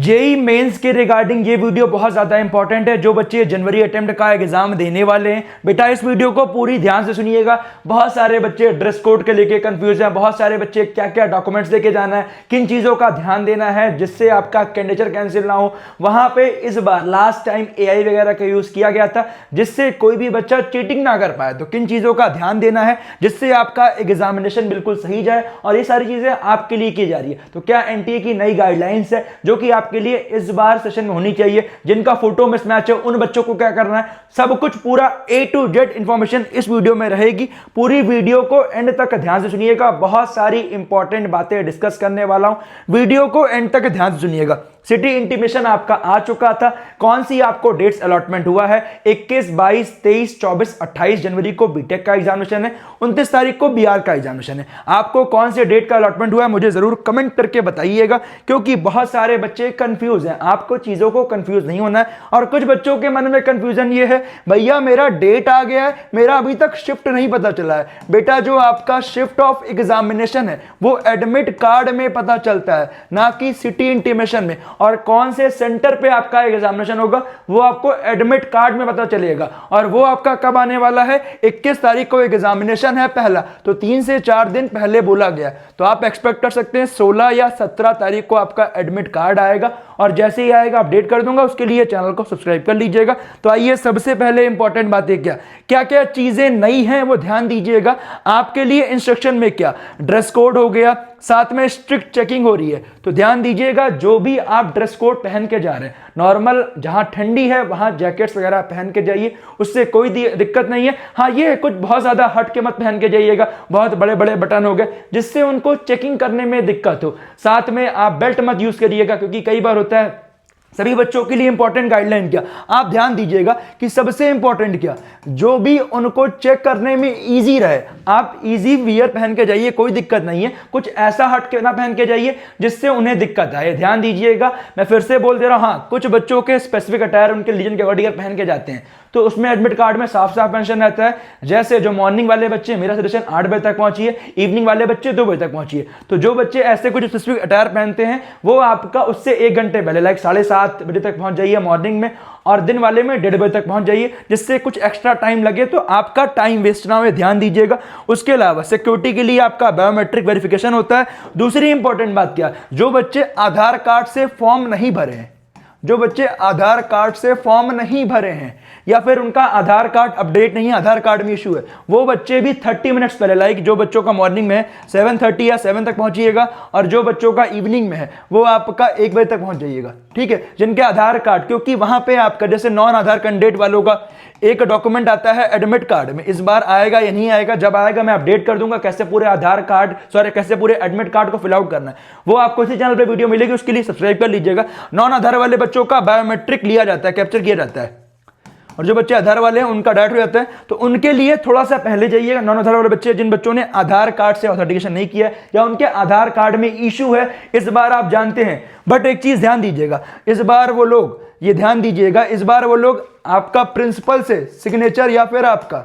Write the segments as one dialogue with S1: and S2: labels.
S1: JEE mains के regarding ये video बहुत ज़्यादा इंपॉर्टेंट है। जो बच्चे जनवरी अटेम्प्ट का एग्जाम देने वाले हैं, बेटा इस वीडियो को पूरी ध्यान से सुनिएगा। बहुत सारे बच्चे ड्रेस कोड के लेके कंफ्यूज हैं, बहुत सारे बच्चे क्या क्या डॉक्यूमेंट्स लेके जाना है, किन चीज़ों का ध्यान देना है जिससे आपका कैंडिडेचर कैंसिल ना हो। वहां पे इस बार लास्ट टाइम एआई वगैरह का यूज़ किया गया था जिससे कोई भी बच्चा चीटिंग ना कर पाए। तो किन चीज़ों का ध्यान देना है जिससे आपका एग्जामिनेशन बिल्कुल सही जाए, और ये सारी चीज़ें आपके लिए की जा रही है। तो क्या एनटीए की नई गाइडलाइंस है जो कि आपके लिए इस बार सेशन में होनी चाहिए। जिनका फोटो मिसमैच है उन बच्चों को क्या करना है, सब कुछ पूरा ए टू जेड इंफॉर्मेशन इस वीडियो में रहेगी। पूरी वीडियो को एंड तक ध्यान से सुनिएगा, बहुत सारी इंपॉर्टेंट बातें डिस्कस करने वाला हूं। वीडियो को एंड तक ध्यान से सुनिएगा। सिटी इंटीमेशन आपका आ चुका था, कौन सी आपको डेट्स अलॉटमेंट हुआ है। 21, 22, 23, 24, 28 जनवरी को बीटेक का एग्जामिनेशन है, 29 तारीख को बीआर का एग्जामिनेशन है। आपको कौन से डेट का अलॉटमेंट हुआ है मुझे जरूर कमेंट करके बताइएगा, क्योंकि बहुत सारे बच्चे कंफ्यूज हैं। आपको चीजों को कंफ्यूज नहीं होना है। और कुछ बच्चों के मन में कंफ्यूजन ये है, भैया मेरा डेट आ गया है, मेरा अभी तक शिफ्ट नहीं पता चला है। बेटा जो आपका शिफ्ट ऑफ एग्जामिनेशन है वो एडमिट कार्ड में पता चलता है, ना कि सिटी इंटीमेशन में। और कौन से सेंटर पे आपका एग्जामिनेशन होगा वो आपको एडमिट कार्ड में पता चलेगा। और वो आपका कब आने वाला है, 21 तारीख को एग्जामिनेशन है पहला, तो 3 से 4 दिन पहले बोला गया। तो आप एक्सपेक्ट कर सकते हैं 16 या 17 तारीख को आपका एडमिट कार्ड आएगा, और जैसे ही आएगा अपडेट कर दूंगा। उसके लिए चैनल को सब्सक्राइब कर लीजिएगा। तो आइए सबसे पहले इंपॉर्टेंट बातें क्या क्या चीजें नई हैं वो ध्यान दीजिएगा। आपके लिए इंस्ट्रक्शन में क्या ड्रेस कोड हो गया, साथ में स्ट्रिक्ट चेकिंग हो रही है। तो ध्यान दीजिएगा, जो भी आप ड्रेस कोड पहन के जा रहे हैं, नॉर्मल जहां ठंडी है वहां जैकेट्स वगैरह पहन के जाइए, उससे कोई दिक्कत नहीं है। हाँ, ये कुछ बहुत ज्यादा हट के मत पहन के जाइएगा, बहुत बड़े बड़े बटन हो गए जिससे उनको चेकिंग करने में दिक्कत हो। साथ में आप बेल्ट मत यूज करिएगा, क्योंकि कई बार होता है। सभी बच्चों के लिए इंपॉर्टेंट गाइडलाइन क्या, आप ध्यान दीजिएगा कि सबसे इंपॉर्टेंट क्या, जो भी उनको चेक करने में इजी रहे। आप इजी वियर पहन के जाइए, कोई दिक्कत नहीं है। कुछ ऐसा हट के ना पहन के जाइए जिससे उन्हें दिक्कत आए। ध्यान दीजिएगा, मैं फिर से बोल दे रहा हूं। हाँ, कुछ बच्चों के स्पेसिफिक अटायर उनके रीजन के अकॉर्डिंग पहन के जाते हैं, तो उसमें एडमिट कार्ड में साफ साफ मेंशन रहता है। जैसे जो मॉर्निंग वाले बच्चे, मेरा सजेशन 8 बजे तक पहुंचिए, इवनिंग वाले बच्चे 2 बजे तक पहुंचिए। तो जो बच्चे ऐसे कुछ स्पेसिफिक अटायर पहनते हैं वो आपका उससे 1 घंटे पहले लाइक 7:30 बजे तक पहुंच जाइए मॉर्निंग में, और दिन वाले में 1:30 बजे तक पहुंच जाइए, जिससे कुछ एक्स्ट्रा टाइम लगे तो आपका टाइम वेस्ट ना हो, ध्यान दीजिएगा। उसके अलावा सिक्योरिटी के लिए आपका बायोमेट्रिक वेरिफिकेशन होता है। दूसरी इंपॉर्टेंट बात क्या, जो बच्चे आधार कार्ड से फॉर्म नहीं भरे हैं, जो बच्चे आधार कार्ड से फॉर्म नहीं भरे हैं या फिर उनका आधार कार्ड अपडेट नहीं है, आधार कार्ड में इशू है, वो बच्चे भी 30 मिनट्स पहले, लाइक जो बच्चों का मॉर्निंग में है 7:30 या 7 तक पहुंचिएगा, और जो बच्चों का इवनिंग में है वो आपका 1 बजे तक पहुंच जाइएगा। ठीक है, जिनके आधार कार्ड, क्योंकि वहां पे आपका जैसे नॉन आधार कैंडिडेट वालों का एक डॉक्यूमेंट आता है एडमिट कार्ड में, इस बार आएगा या नहीं आएगा, जब आएगा मैं अपडेट कर दूंगा कैसे पूरे आधार कार्ड कैसे पूरे एडमिट कार्ड को फिल आउट करना है। वो आपको इसी चैनल पे वीडियो मिलेगी, उसके लिए सब्सक्राइब कर लीजिएगा। नॉन आधार वाले बच्चों का बायोमेट्रिक लिया जाता है, कैप्चर किया जाता है, और जो बच्चे आधार वाले हैं उनका डायरेक्ट हो जाता है। तो उनके लिए थोड़ा सा पहले जाइएगा। नॉन आधार वाले बच्चे, जिन बच्चों ने आधार कार्ड से ऑथेंटिकेशन नहीं किया है या उनके आधार कार्ड में इशू है, इस बार आप जानते हैं। बट एक चीज ध्यान दीजिएगा, इस बार वो लोग, ये ध्यान दीजिएगा, इस बार वो लोग आपका प्रिंसिपल से सिग्नेचर या फिर आपका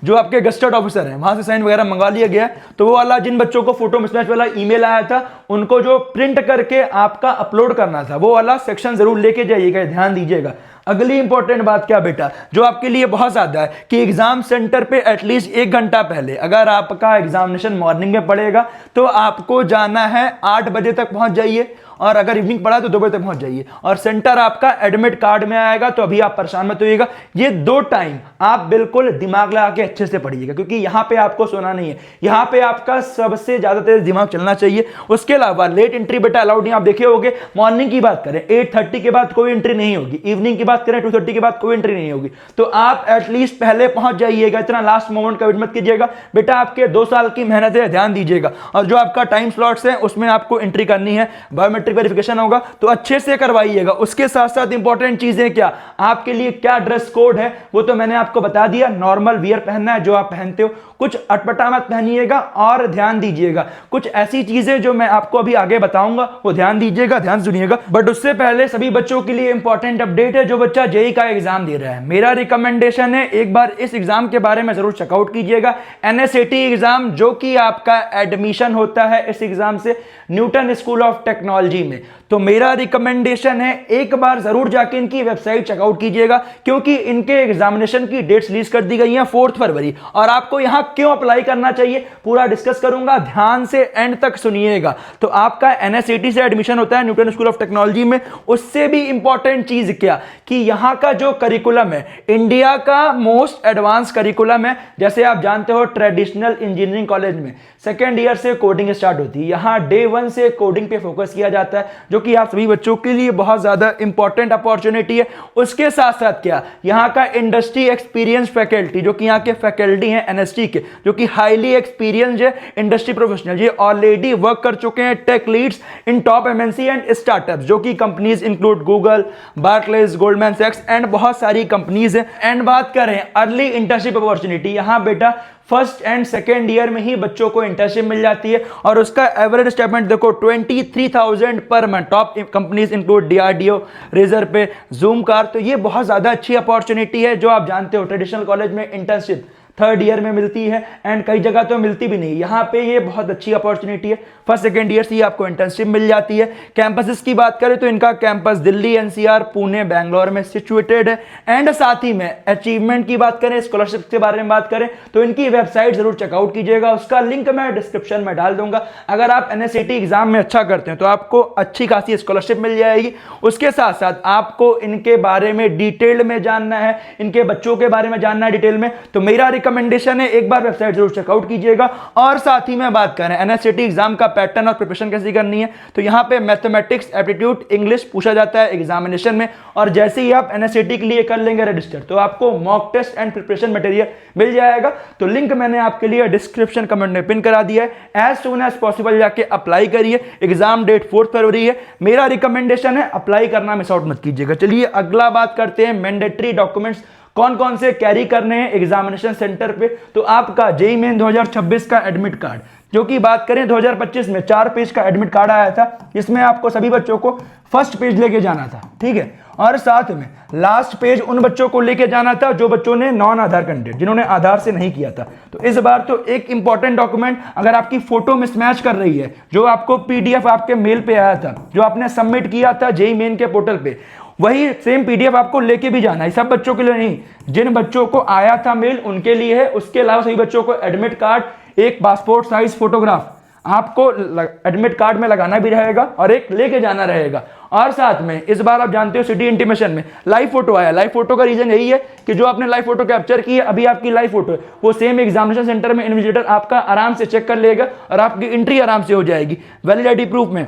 S1: जो आपके गस्टेड ऑफिसर हैं वहां से साइन वगैरह मंगा लिया गया है। तो वो वाला, जिन बच्चों को फोटो मिसमैच वाला ईमेल आया था, उनको जो प्रिंट करके आपका अपलोड करना था वो वाला सेक्शन जरूर लेके जाइएगा, ध्यान दीजिएगा। अगली इंपॉर्टेंट बात क्या बेटा, जो आपके लिए बहुत ज्यादा है, कि एग्जाम सेंटर पे एटलीस्ट 1 घंटा पहले, अगर आपका एग्जामिनेशन मॉर्निंग में पड़ेगा तो आपको जाना है 8 बजे तक पहुंच जाइए, और अगर इवनिंग पड़ा तो 2 बजे तक पहुंच जाइए। और सेंटर आपका एडमिट कार्ड में आएगा, तो अभी आप परेशान मत होइएगा। ये 2 टाइम आप बिल्कुल दिमाग लगा के अच्छे से पढ़िएगा, क्योंकि यहां पे आपको सोना नहीं है, यहां पे आपका सबसे ज्यादा तेज दिमाग चलना चाहिए। उसके अलावा लेट एंट्री बेटा अलाउड नहीं। आप देखे होंगे, मॉर्निंग की बात करें 8:30 के बाद कोई एंट्री नहीं होगी, इवनिंग की बात करें 2:30 के बाद कोई एंट्री नहीं होगी। तो आप एटलीस्ट पहले पहुंच जाइएगा, इतना लास्ट मोमेंट का वेट मत कीजिएगा। बेटा आपके 2 साल की मेहनत है, ध्यान दीजिएगा। और जो आपका टाइम स्लॉट्स है उसमें आपको एंट्री करनी है, बायोमेट्रिक वेरिफिकेशन होगा, तो अच्छे से करवाइएगा। उसके साथ साथ इंपॉर्टेंट चीजें क्या, आपके लिए क्या ड्रेस कोड है वो तो मैंने आपको बता दिया। नॉर्मल वियर पहनना है जो आप पहनते हो, कुछ अटपटा मत पहनिएगा। और ध्यान दीजिएगा, कुछ ऐसी चीजें जो मैं आपको अभी आगे बताऊंगा वो ध्यान दीजिएगा, ध्यान सुनिएगा। बट उससे पहले सभी बच्चों के लिए इंपॉर्टेंट अपडेट है, जो बच्चा जेईई का एग्जाम दे रहा है, मेरा रिकमेंडेशन है एक बार इस एग्जाम के बारे में जरूर चेकआउट कीजिएगा। एनएसएटी एग्जाम, जो कि आपका एडमिशन होता है इस एग्जाम से न्यूटन स्कूल ऑफ टेक्नोलॉजी में। तो मेरा रिकमेंडेशन है एक बार जरूर जाके इनकी वेबसाइट चेकआउट कीजिएगा, क्योंकि इनके एग्जामिनेशन की डेट्स रिलीज कर दी गई हैं 4 फरवरी। और आपको यहां क्यों अप्लाई करना चाहिए पूरा डिस्कस करूंगा, ध्यान से एंड तक सुनिएगा। तो आपका NSET से एडमिशन होता है न्यूटन स्कूल ऑफ टेक्नोलॉजी में। उससे भी इंपॉर्टेंट चीज क्या कि यहां का जो करिकुलम है इंडिया का मोस्ट एडवांस करिकुलम है। जैसे आप जानते हो ट्रेडिशनल इंजीनियरिंग कॉलेज में सेकेंड ईयर से कोडिंग स्टार्ट होती है, यहां डे 1 से कोडिंग पे फोकस किया जाता है, जो कि आप सभी बच्चों के लिए बहुत ज्यादा इंपॉर्टेंट अपॉर्चुनिटी है। उसके साथ साथ क्या यहां का इंडस्ट्री एक्सपीरियंस फैकल्टी, जो कि यहां के फैकल्टी हैं NST के, जो कि हाईली एक्सपीरियंस है इंडस्ट्री प्रोफेशनल, ये ऑलरेडी वर्क कर चुके हैं tech leads in top MNC and startups, जो कि companies include Google, Barclays, Goldman सैक्स एंड बहुत सारी कंपनीज हैं। एंड बात करें अर्ली इंटर्नशिप अपॉर्चुनिटी, यहां बेटा फर्स्ट एंड सेकेंड ईयर में ही बच्चों को इंटर्नशिप मिल जाती है और उसका एवरेज स्टाइपेंड देखो 23,000 per month. Top companies include DRDO, Razorpay, Zoomcar. तो ये बहुत ज्यादा अच्छी अपॉर्चुनिटी है, जो आप जानते हो ट्रेडिशनल कॉलेज में इंटर्नशिप थर्ड ईयर में मिलती है एंड कई जगह तो मिलती भी नहीं, यहां पे ये बहुत अच्छी अपॉर्चुनिटी है। फर्स्ट सेकेंड ईयर से ही आपको इंटर्नशिप मिल जाती है। कैंपसेस की बात करें तो इनका कैंपस दिल्ली, NCR, पुणे, बैंगलोर में सिचुएटेड है। एंड साथ ही में अचीवमेंट की बात करें, स्कॉलरशिप के बारे में बात करें तो इनकी वेबसाइट जरूर चेकआउट कीजिएगा, उसका लिंक मैं डिस्क्रिप्शन में डाल दूंगा। अगर आप NSET एग्जाम में अच्छा करते हैं तो आपको अच्छी खासी स्कॉलरशिप मिल जाएगी। उसके साथ साथ आपको इनके बारे में डिटेल में जानना है, इनके बच्चों के बारे में जानना है डिटेल में, तो मेरा रिकमेंडेशन है एक बार वेबसाइट जरूर चेकआउट कीजिएगा। और साथ ही में बात करें NSET एग्जाम का पैटर्न और प्रिपरेशन कैसी करनी है, तो यहां पे मैथमेटिक्स, एप्टीट्यूड, इंग्लिश पूछा जाता है एग्जामिनेशन में। और जैसे ही आप NSET के लिए कर लेंगे रजिस्टर तो आपको mock test and preparation material मिल जाएगा। तो लिंक मैंने आपके लिए डिस्क्रिप्शन कमेंट में पिन करा दिया है। एज सून एज पॉसिबल जाके अप्लाई करिए। एग्जाम डेट 4 फरवरी है। मेरा रिकमेंडेशन है अप्लाई करना मिस आउट मत कीजिएगा। चलिए अगला बात करते हैं मैंडेटरी डॉक्यूमेंट्स कौन कौन से कैरी करने हैं एग्जामिनेशन सेंटर पे। तो आपका JEE मेन 2026 का एडमिट कार्ड, जो कि बात करें 2025 में 4 पेज का एडमिट कार्ड आया था, इसमें आपको सभी बच्चों को फर्स्ट पेज लेके जाना था, ठीक है। और साथ में लास्ट पेज उन बच्चों को लेके जाना था जो बच्चों ने नॉन आधार कैंडिडेट, जिन्होंने आधार से नहीं किया था। तो इस बार तो एक इंपॉर्टेंट डॉक्यूमेंट, अगर आपकी फोटो मिसमैच कर रही है, जो आपको PDF आपके मेल पे आया था, जो आपने सबमिट किया था JEE मेन के पोर्टल पे, वही सेम PDF आपको लेके भी जाना है। सब बच्चों के लिए नहीं, जिन बच्चों को आया था मेल उनके लिए है। उसके अलावा सभी बच्चों को एडमिट कार्ड, एक पासपोर्ट साइज फोटोग्राफ आपको एडमिट कार्ड में लगाना भी रहेगा और एक लेके जाना रहेगा। और साथ में इस बार आप जानते हो सिटी इंटीमेशन में लाइव फोटो आया। लाइव फोटो का रीजन यही है कि जो आपने लाइव फोटो कैप्चर की है, अभी आपकी लाइव फोटो है, वो सेम एग्जामिनेशन सेंटर में इन्विजिलेटर आपका आराम से चेक कर लेगा और आपकी एंट्री आराम से हो जाएगी। वैलिड ID प्रूफ में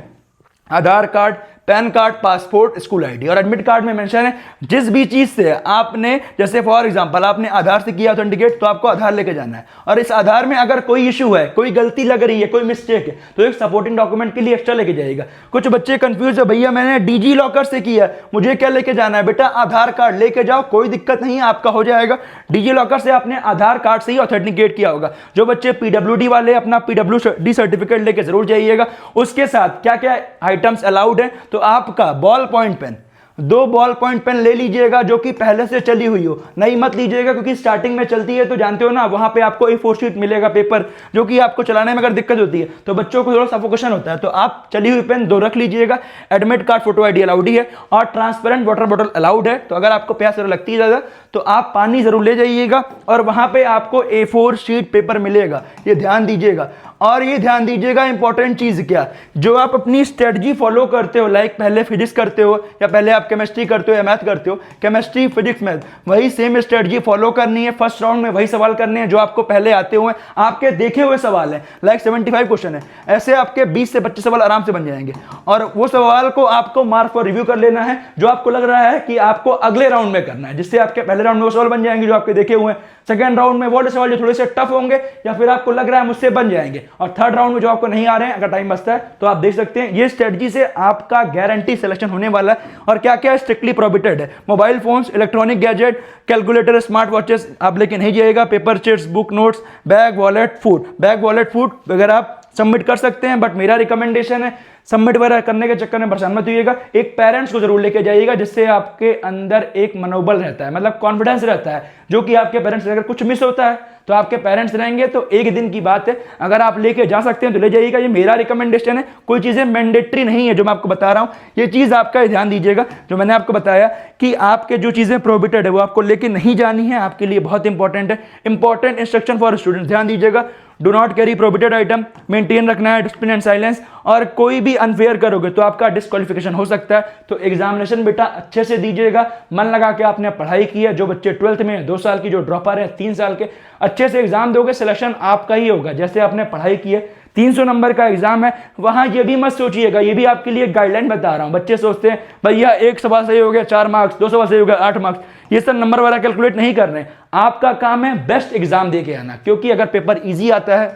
S1: Aadhaar card, PAN card, passport, school ID। और एडमिट कार्ड में मेंशन है जिस भी चीज से आपने, जैसे फॉर एग्जांपल आपने आधार से किया ऑथेंटिकेट, तो आपको आधार लेके जाना है। और इस आधार में अगर कोई इशू है, कोई गलती लग रही है, कोई मिस्टेक है, तो एक सपोर्टिंग डॉक्यूमेंट के लिए एक्स्ट्रा लेके जाएगा। कुछ बच्चे कंफ्यूज है, भैया मैंने डिजी लॉकर से किया, मुझे क्या लेके जाना है? बेटा आधार कार्ड लेके जाओ, कोई दिक्कत नहीं है, आपका हो जाएगा। डिजी लॉकर से आपने आधार कार्ड से ही ऑथेंटिकेट किया होगा। जो बच्चे PWD वाले, अपना PWD सर्टिफिकेट लेके जरूर जाइएगा। उसके साथ क्या क्या आइटम्स अलाउड है, तो आपका ball point pen, 2 ball point pen ले लीजिएगा जो कि पहले से चली हुई हो, नहीं मत लीजिएगा क्योंकि स्टार्टिंग में चलती है तो जानते हो ना, वहां पे आपको A4 शीट मिलेगा पेपर, जो कि आपको चलाने में अगर दिक्कत होती है तो बच्चों को थोड़ा सफोकेशन होता है, तो आप चली हुई पेन 2 रख लीजिएगा। Admit card, photo ID allowed ही है और ट्रांसपेरेंट वाटर बॉटल अलाउड है। तो अगर आपको प्यास लगती है ज्यादा तो आप पानी जरूर ले जाइएगा और वहां पे आपको A4 शीट पेपर मिलेगा, ये ध्यान दीजिएगा। और ये ध्यान दीजिएगा इंपॉर्टेंट चीज क्या, जो आप अपनी स्ट्रेटजी फॉलो करते हो, लाइक पहले फिजिक्स करते हो या पहले आप केमिस्ट्री करते हो या मैथ करते हो, केमिस्ट्री, फिजिक्स, मैथ, वही सेम स्ट्रेटजी फॉलो करनी है। फर्स्ट राउंड में वही सवाल करने हैं जो आपको पहले आते हुए, आपके देखे हुए सवाल है, लाइक 75 क्वेश्चन है, ऐसे आपके 20 से 25 सवाल आराम से बन जाएंगे। और वो सवाल को आपको मार्क फॉर रिव्यू कर लेना है, जो आपको लग रहा है कि आपको अगले राउंड में करना है, जिससे आपके पहले राउंड में वो सवाल बन जाएंगे जो आपके देखे हुए हैं। सेकंड राउंड में वो सवाल जो थोड़े से टफ होंगे या फिर आपको लग रहा है मुझसे बन जाएंगे। और थर्ड राउंड में जो आपको नहीं आ रहे हैं, अगर टाइम बचता है तो आप देख सकते हैं। ये स्ट्रेटजी से आपका गारंटी सिलेक्शन होने वाला है। और क्या क्या स्ट्रिक्टली प्रोहिबिटेड है, mobile phones, electronic gadget, calculator, smart watches आप लेके नहीं जाइएगा। Paper chits, book notes, bag, wallet, food, bag, wallet, food वगैरह आप सबमिट कर सकते हैं, बट मेरा रिकमेंडेशन है सबमिट वगैरह करने के चक्कर में परेशान मत होइएगा। एक पेरेंट्स को जरूर लेके जाइएगा, जिससे आपके अंदर एक मनोबल रहता है, मतलब कॉन्फिडेंस रहता है, जो कि आपके पेरेंट्स अगर कुछ मिस होता है तो आपके पेरेंट्स रहेंगे, तो एक दिन की बात है, अगर आप लेके जा सकते हैं तो ले जाइएगा। ये मेरा रिकमेंडेशन है, कोई चीजें मैंडेटरी नहीं है जो मैं आपको बता रहा हूं, ये चीज आपका ध्यान दीजिएगा। जो मैंने आपको बताया कि आपके जो चीजें प्रोहिबिटेड है वो आपको लेके नहीं जानी है, आपके लिए बहुत इंपॉर्टेंट है। इंपॉर्टेंट इंस्ट्रक्शन फॉर स्टूडेंट, ध्यान दीजिएगा, do not carry prohibited item, maintain रखना है डिसिप्लिन एंड साइलेंस, और कोई भी अनफेयर करोगे तो आपका डिस्क्वालिफिकेशन हो सकता है। तो एग्जामिनेशन बेटा अच्छे से दीजिएगा, मन लगा के आपने पढ़ाई की है। जो बच्चे 12th में 2 साल की, जो ड्रॉप आ रहे हैं 3 साल के, अच्छे से एग्जाम दोगे, सिलेक्शन आपका ही होगा। जैसे आपने पढ़ाई की है, 300 नंबर का एग्जाम है, वहां ये भी मत सोचिएगा, ये भी आपके लिए गाइडलाइन बता रहा हूं। बच्चे सोचते हैं भैया एक सवाल सही हो गया 4 मार्क्स, 2 सवाल सही हो गया 8 मार्क्स, ये सब नंबर वाला कैलकुलेट नहीं कर रहे हैं। आपका काम है बेस्ट एग्जाम दे के आना, क्योंकि अगर पेपर ईजी आता है,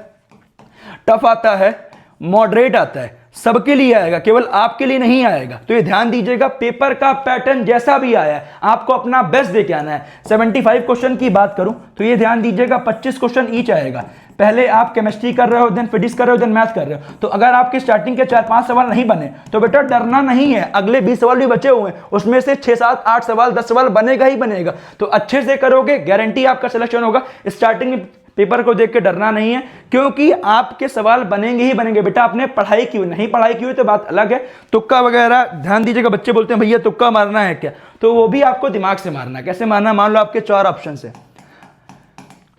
S1: टफ आता है, मॉडरेट आता है, सबके लिए आएगा, केवल आपके लिए नहीं आएगा। तो ये ध्यान दीजिएगा, पेपर का पैटर्न जैसा भी आया है आपको अपना बेस्ट देके आना है। 75 क्वेश्चन की बात करूं तो ये ध्यान दीजिएगा 25 क्वेश्चन ईच आएगा। पहले आप केमिस्ट्री कर रहे हो, देन फिजिक्स कर रहे हो, देन मैथ कर रहे हो, तो अगर आपके स्टार्टिंग के 4-5 सवाल नहीं बने तो बेटा डरना नहीं है, अगले 20 सवाल भी बचे हुए हैं, उसमें से 6-7-8 सवाल 10 सवाल बनेगा ही बनेगा। तो अच्छे से करोगे, गारंटी आपका सिलेक्शन होगा। स्टार्टिंग पेपर को देख के डरना नहीं है, क्योंकि आपके सवाल बनेंगे ही बनेंगे। बेटा आपने पढ़ाई की हुई, नहीं पढ़ाई की हुई तो बात अलग है। तुक्का वगैरह ध्यान दीजिएगा, बच्चे बोलते हैं भैया तुक्का मारना है क्या, तो वो भी आपको दिमाग से मारना है। कैसे मारना, मान लो आपके 4 ऑप्शन है,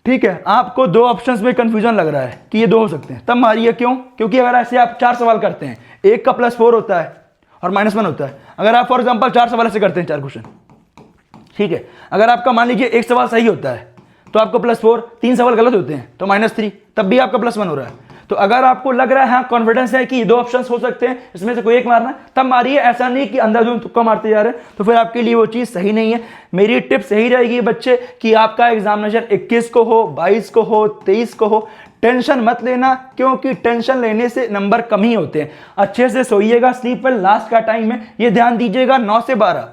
S1: ठीक है, आपको 2 ऑप्शंस में कंफ्यूजन लग रहा है कि ये 2 हो सकते हैं, तब मारिए। क्यों? क्योंकि अगर ऐसे आप 4 सवाल करते हैं, एक का +4 होता है और -1 होता है। अगर आप फॉर एग्जांपल 4 सवाल ऐसे करते हैं, 4 क्वेश्चन, ठीक है, अगर आपका मान लीजिए एक सवाल सही होता है तो आपको +4, 3 सवाल गलत होते हैं तो -3, तब भी आपका +1 हो रहा है। तो अगर आपको लग रहा है, हाँ कॉन्फिडेंस है कि 2 ऑप्शंस हो सकते हैं, इसमें से कोई एक मारना है, तब मारिए। ऐसा नहीं कि अंधाधुंध तुक्का मारते जा रहे हैं, तो फिर आपके लिए वो चीज़ सही नहीं है। मेरी टिप्स यही रहेगी बच्चे कि आपका एग्जामिनेशन 21 को हो, 22 को हो, 23 को हो, टेंशन मत लेना, क्योंकि टेंशन लेने से नंबर कम ही होते हैं। अच्छे से सोइएगा, स्लीप वेल, लास्ट का टाइम है, ये ध्यान दीजिएगा 9 से 12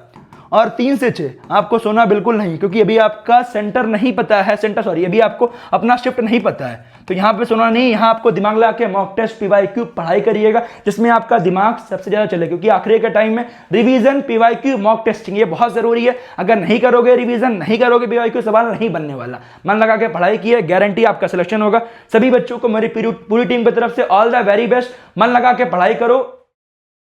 S1: और 3 से 6 आपको सोना बिल्कुल नहीं, क्योंकि अभी आपका सेंटर नहीं पता है, अभी आपको अपना शिफ्ट नहीं पता है, तो यहाँ पे सोना नहीं। यहाँ आपको दिमाग लगा के मॉक टेस्ट, PYQ पढ़ाई करिएगा, जिसमें आपका दिमाग सबसे ज्यादा चले, क्योंकि आखिरी के टाइम में रिवीजन, PYQ, मॉक टेस्टिंग ये बहुत जरूरी है। अगर नहीं करोगे रिवीजन, नहीं करोगे PYQ, सवाल नहीं बनने वाला। मन लगा के पढ़ाई की है, गारंटी आपका सिलेक्शन होगा। सभी बच्चों को मेरी पूरी टीम की तरफ से ऑल द वेरी बेस्ट। मन लगा के पढ़ाई करो,